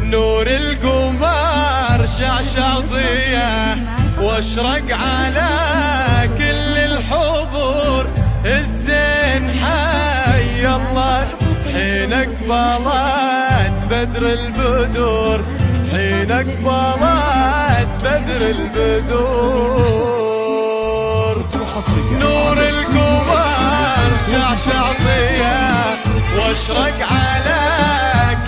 نور القمر شعشع ضياه واشرق على كل الحضور. الزين حي الله حين اقبلت بدر البدور، حين اقبلت بدر البدور. نور القمر شعشع ضياه واشرق على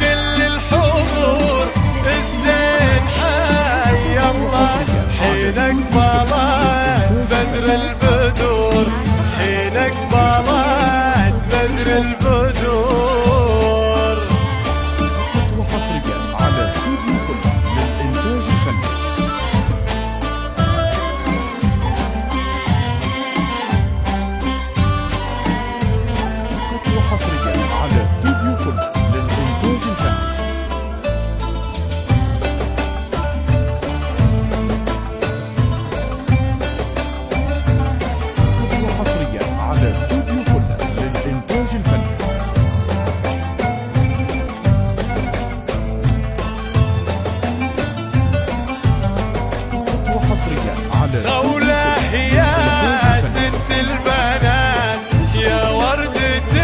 كل الحضور. الزين حي الله حين اقبلت بدر البدور، حين اقبلت بدر البدور. وحصريا على استوديو فل للإنتاج الفني. وحصريا على استوديو فل للإنتاج الفني. وحصريا على استوديو فل للإنتاج الفني. وحصريا على خولة يا ست البنات يا وردة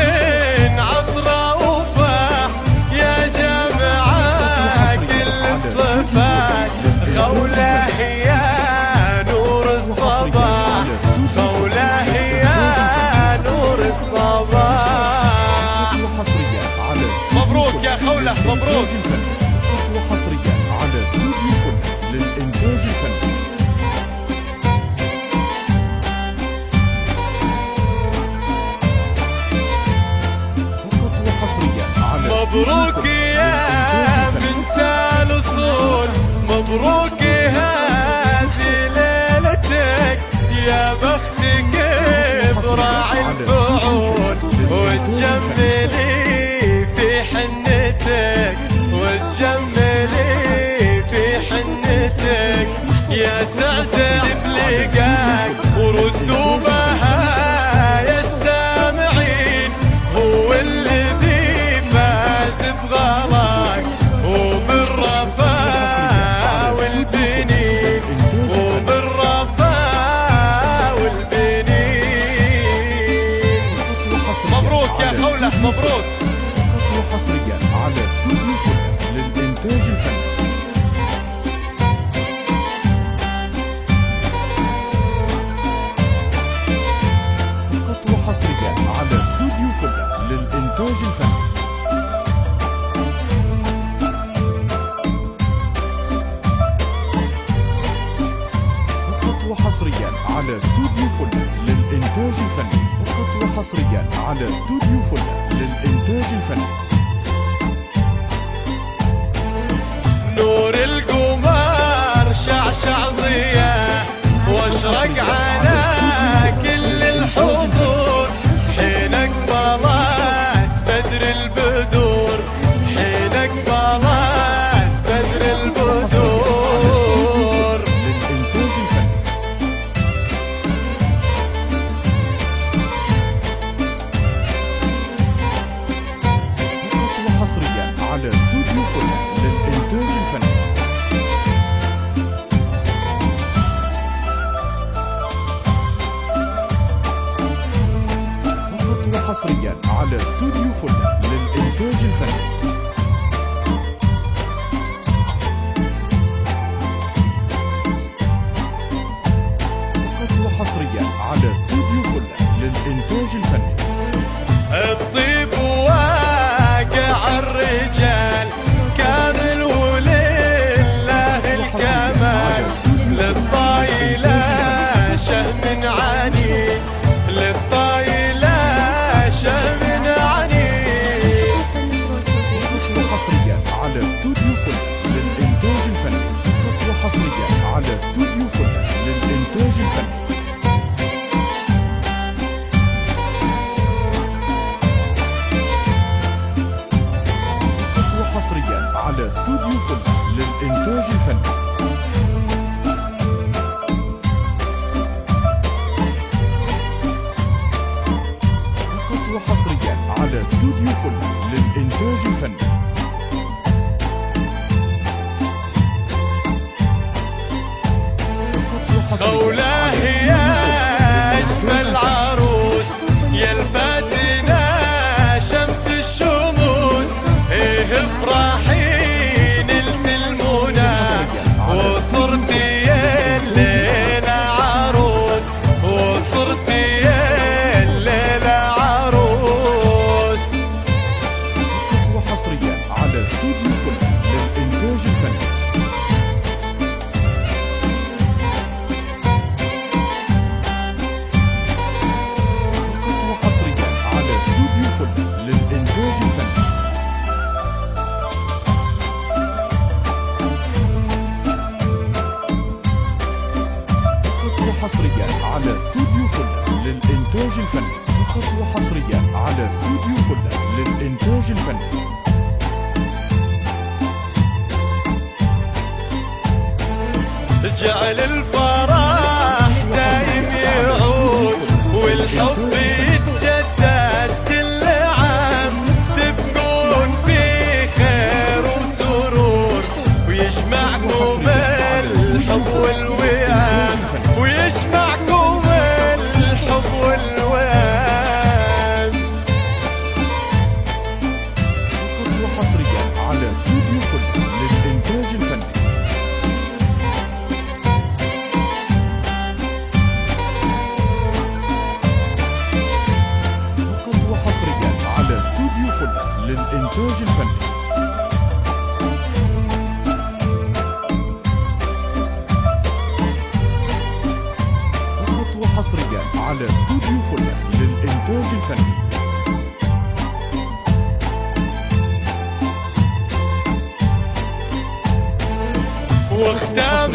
عطرة وفاح يا جمعة كل الصفات. خولة يا نور الصباح، خولة يا نور الصباح. وحصريا على مبروك يا خولة مبروك. وحصريا على استوديو فل للإنتاج الفني. فقط وحصريا على مبروك يا بنت الأصول، مبروك هذه ليلتك يا بختك براعي الفعول. وتجملي في حنتك، وتجملي في حنتك يا سعد بلقاك. وردوا بها يا السامعين هو الذي فاز بغلاك وبالرفاه والبنين، وبالرفاه والبنين. مبروك يا خولة مبروك. وحصريا على استوديو فل للإنتاج الفني. فقط وحصريا على استوديو فل للإنتاج الفني. فقط وحصريا على استوديو فل للإنتاج الفني. فقط وحصريا على استوديو فل للإنتاج الفني. نور القمر شعشع ضياه واشرق على كل الحضور. حين اقبلت بدر البدور، حين اقبلت بدر البدور. للإنتاج الفني. فقط وحصريا على استوديو فل للإنتاج الفني. فقط وحصريا على استوديو فل للإنتاج الفني. فقط وحصريا على استوديو فل للإنتاج الفني. الطيب واقع الرجال كامل ولله الكمال. للطايلة شهم عنيد، للطايلة شهم عنيد. وحصريا على استوديو فل للإنتاج الفني. فقط وحصريا على استوديو فل للإنتاج الفني. فقط وحصريا على استوديو فل للإنتاج الفني. فقط وحصريا على استوديو فل للإنتاج الفني. وحصريا على استوديو فله للإنتاج الفني. فقط وحصريا على استوديو فله للإنتاج الفني. جعل الفرح دايم يعود والحب يتجدد كل عام، تبقون في خير وسرور ويجمعكم الحب والوئام، ويجمعكم الحب والوئام. فقط وحصريا على استوديو فله للإنتاج الفني. للإنتاج الفني. فقط وحصريا على استوديو فله للإنتاج الفني. واختام